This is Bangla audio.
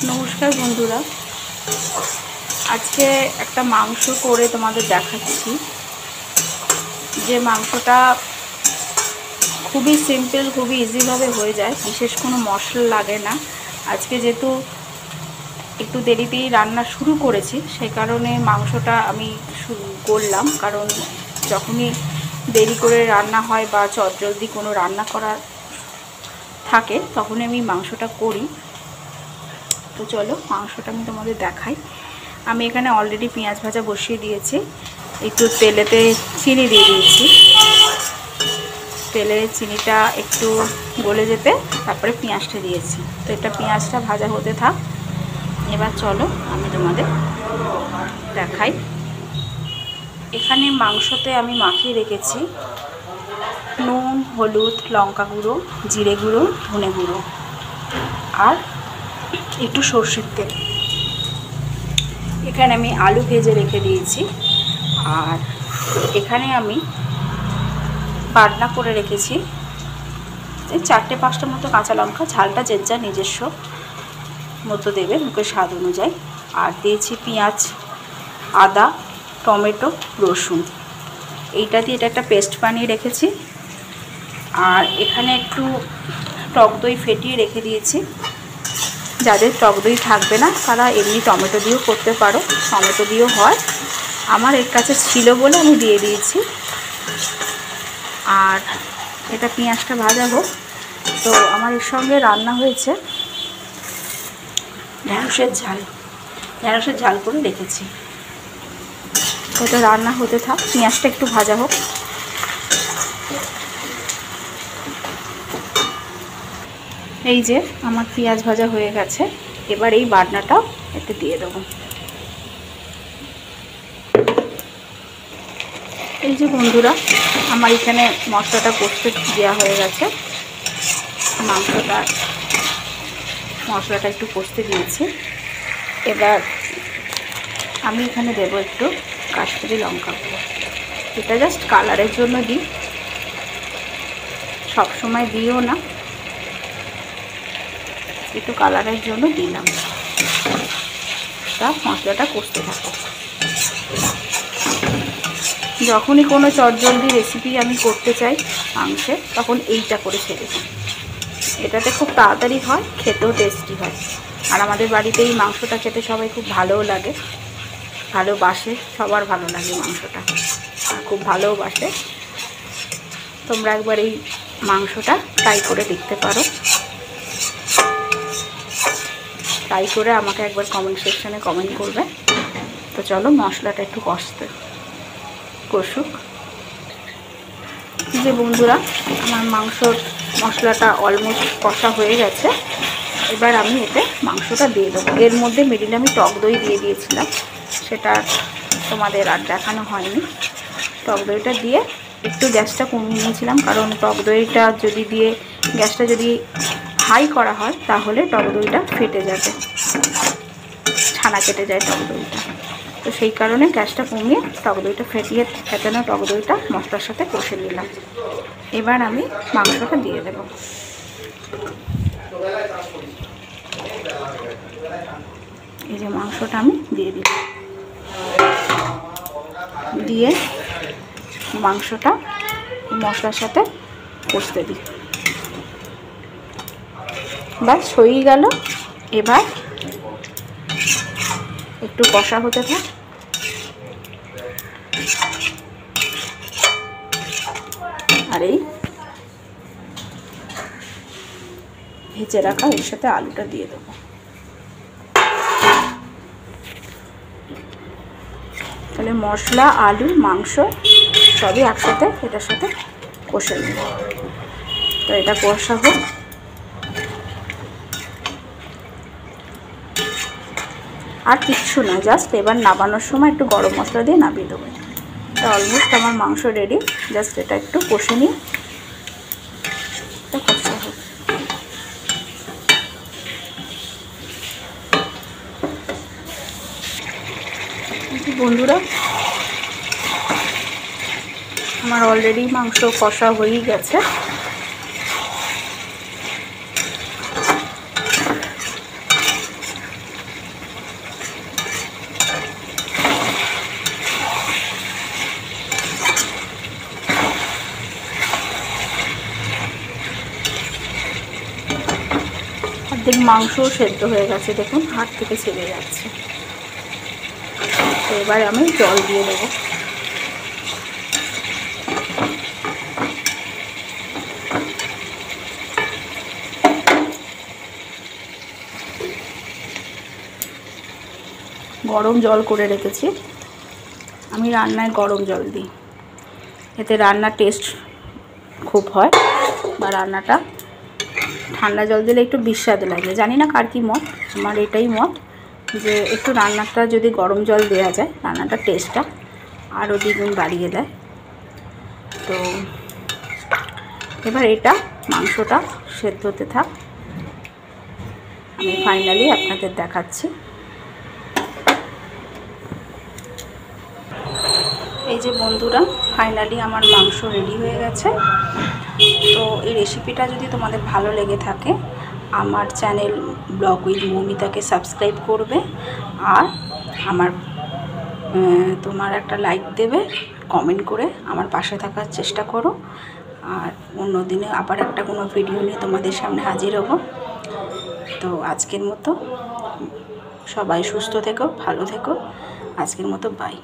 নমস্কার বন্ধুরা, আজকে একটা মাংস করে তোমাদের দেখাচ্ছি। যে মাংসটা খুবই সিম্পল, খুবই ইজিভাবে হয়ে যায়, বিশেষ কোনো মশলা লাগে না। আজকে যেহেতু একটু দেরিতেই রান্না শুরু করেছি, সেই কারণে মাংসটা আমি করলাম। কারণ যখনই দেরি করে রান্না হয় বা চটজলদি কোনো রান্না করা থাকে তখনই আমি মাংসটা করি। তো চলো মাংসটা আমি তোমাদের দেখাই। আমি এখানে অলরেডি পেঁয়াজ ভাজা বসিয়ে দিয়েছি, একটু তেলেতে চিনি দিয়ে দিয়েছি। তেলে চিনিটা একটু গলে যেতে তারপরে পেঁয়াজটা দিয়েছি। তো এটা পেঁয়াজটা ভাজা হতে থাক। এবার চলো আমি তোমাদের দেখাই। এখানে মাংসতে আমি মাখিয়ে রেখেছি নুন, হলুদ, লঙ্কা গুঁড়ো, জিরে গুঁড়ো, ধনে গুঁড়ো আর একটু সর্ষের তেল। এখানে আমি আলু ভেজে রেখে দিয়েছি। আর এখানে আমি বাটনা করে রেখেছি 4-5টা মতো কাঁচা লঙ্কা, ঝালটা যে যা নিজস্ব মতো দেবে, মুখের স্বাদ অনুযায়ী। আর দিয়েছি পেঁয়াজ, আদা, টমেটো, রসুন। এইটা দিয়ে এটা একটা পেস্ট বানিয়ে রেখেছি। আর এখানে একটু টক দই ফেটিয়ে রেখে দিয়েছি। যাদের টক দই থাকবে না তারা এমনি টমেটো দিয়েও করতে পারো, টমেটো দিয়েও হয়। আমার এর কাছে ছিল বলে আমি দিয়ে দিয়েছি। আর এটা পেঁয়াজটা ভাজা হোক। তো আমার এর সঙ্গে রান্না হয়েছে ঢ্যাঁড়সের ঝাল করে রেখেছি। এটা রান্না হতে থাক, পেঁয়াজটা একটু ভাজা হোক। এই যে আমার পেঁয়াজ ভাজা হয়ে গেছে। এবার এই বাটনাটাও একটু দিয়ে দেবো। এই যে বন্ধুরা, আমার এখানে মশলাটা কষতে দেওয়া হয়ে গেছে। মশলাটা একটু কষতে দিয়েছি। এবার আমি এখানে দেবো একটু কাশ্মীরি লঙ্কা গুঁড়ো। এটা জাস্ট কালারের জন্য দিই, সব সময় দিও না, একটু কালারের জন্য দিলাম। তা মশলাটা কষতে থাকো। যখনই কোনো চটজলদি রেসিপি আমি করতে চাই মাংসে, তখন এইটা করে ছেড়ে দিই। এটাতে খুব তাড়াতাড়ি হয়, খেতেও টেস্টি হয়। আর আমাদের বাড়িতে এই মাংসটা খেতে সবাই খুব ভালোও লাগে, ভালোবাসে। সবার ভালো লাগে মাংসটা, আর খুব ভালোবাসে। তোমরা একবার এই মাংসটা ট্রাই করে দেখতে পারো। ট্রাই করে আমাকে একবার কমেন্ট সেকশানে কমেন্ট করবে। তো চলো মশলাটা একটু কষুক। যে বন্ধুরা, আমার মশলাটা অলমোস্ট কষা হয়ে গেছে। এবার আমি এতে মাংসটা দিয়ে দেবো। এর মধ্যে মিডিলে আমি টক দই দিয়ে দিয়েছিলাম, সেটা তোমাদের আর দেখানো হয়নি। টক দইটা দিয়ে একটু গ্যাসটা কমিয়ে নিয়েছিলাম, কারণ টক দইটা গ্যাসটা যদি হাই করা হয় তাহলে টক দইটা ফেটে যাবে, ছানা কেটে যায় টক দইটা। তো সেই কারণে গ্যাসটা কমিয়ে টক দইটা ফেটানো টক দইটা মশলার সাথে কষে নিলাম। এবার আমি মাংসটা দিয়ে দেব। এই যে মাংসটা আমি দিয়ে দিলাম। দিয়ে মাংসটা মশলার সাথে কষতে দিই। ব্যাস হয়েই গেল। এবার একটু কষা হতে থাক। আর এই ভেজে রাখা এর সাথে আলুটা দিয়ে দেবো। তাহলে মশলা, আলু, মাংস সবই একসাথে এটার সাথে কষে নেব। তো এটা কষা হোক। আর কিচ্ছু না, জাস্ট এবার নামানোর সময় একটু গরম মশলা দিয়ে নামিয়ে দেবো। এটা অলমোস্ট আমার মাংস রেডি। জাস্ট এটা একটু কষে নিই, এটা কষা হোক। বন্ধুরা, আমার অলরেডি মাংস কষা হয়েই গেছে। অর্ধেক মাংসও সেদ্ধ হয়ে গেছে, দেখুন হাত থেকে ছেড়ে যাচ্ছে। তো এবার আমি জল দিয়ে দেবো। গরম জল করে রেখেছি, আমি রান্নায় গরম জল দিই, এতে রান্নার টেস্ট খুব হয়, বা রান্নাটা ঠান্ডা জল দিলে একটু বিস্বাদ লাগে। জানি না কার কী মত, আমার এটাই মত যে একটু রান্নাটা যদি গরম জল দেওয়া যায় রান্নাটার টেস্টটা আরও দ্বিগুণ বাড়িয়ে দেয়। তো এবার এটা মাংসটা সেদ্ধ হতে থাক, আমি ফাইনালি আপনাদের দেখাচ্ছি। এই যে বন্ধুরা, ফাইনালি আমার মাংস রেডি হয়ে গেছে। তো এই রেসিপিটা যদি তোমাদের ভালো লেগে থাকে আমার চ্যানেল ব্লগ উইথ মৌমিতাকে সাবস্ক্রাইব করবে, আর তোমার একটা লাইক দেবে, কমেন্ট করে আমার পাশে থাকার চেষ্টা করো। আর অন্য দিনে আবার একটা কোনো ভিডিও নিয়ে তোমাদের সামনে হাজির হব। তো আজকের মতো সবাই সুস্থ থেকো, ভালো থেকো, আজকের মতো বাই।